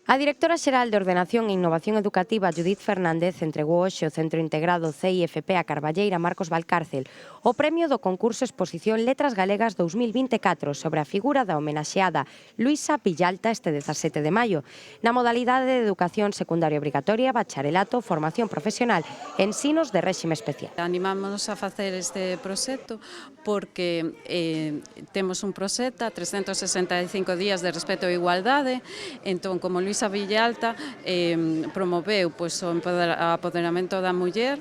A directora xeral de Ordenación e Innovación Educativa, Judith Fernández, entregou hoxe o Centro Integrado CIFP a Carballeira Marcos Valcárcel o premio do concurso Exposición Letras Galegas 2024 sobre a figura da homenaxeada Luisa Villalta este 17 de maio, na modalidade de Educación Secundaria Obrigatoria, Bacharelato, Formación Profesional e Ensinos de Réxime Especial. Animámonos a facer este proxecto porque temos un proxecto 365 días de respeto e igualdade. Entón, como Luisa Villalta promoveu o apoderamento da muller,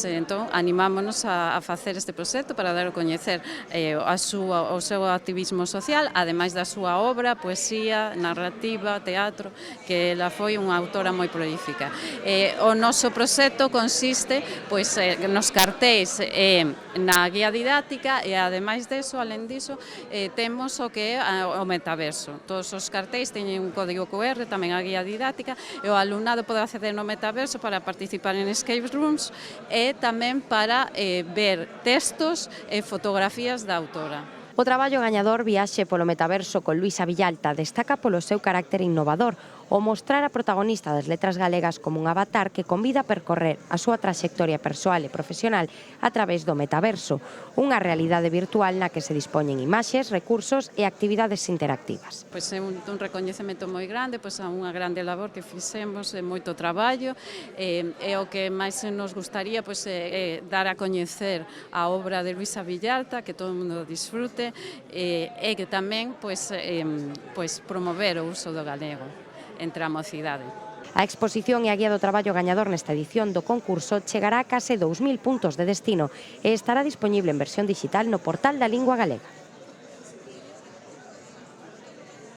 entón animámonos a facer este proxecto para dar a coñecer o seu activismo social, ademais da súa obra, poesía, narrativa, teatro, que ela foi unha autora moi prolífica. O noso proxecto consiste nos cartéis na guía didáctica e, ademais deso, alén diso, temos o que é o metaverso. Todos os cartéis teñen un código QR, tamén a guía didáctica, e o alumnado pode acceder no metaverso para participar en escape rooms e tamén para ver textos e fotografías da autora. O traballo gañador Viaxe polo Metaverso con Luisa Villalta destaca polo seu carácter innovador, o mostrar a protagonista das letras galegas como un avatar que convida a percorrer a súa traxectoria persoal e profesional a través do metaverso, unha realidade virtual na que se dispoñen imaxes, recursos e actividades interactivas. É un recoñecemento moi grande, a unha grande labor que fixemos, moito traballo, e o que máis nos gustaría é dar a coñecer a obra de Luisa Villalta, que todo o mundo disfrute, e que tamén promover o uso do galego entre a mocidade. A exposición e a guía do traballo gañador nesta edición do concurso chegará a case 2000 puntos de destino e estará dispoñible en versión digital no portal da Lingua Galega.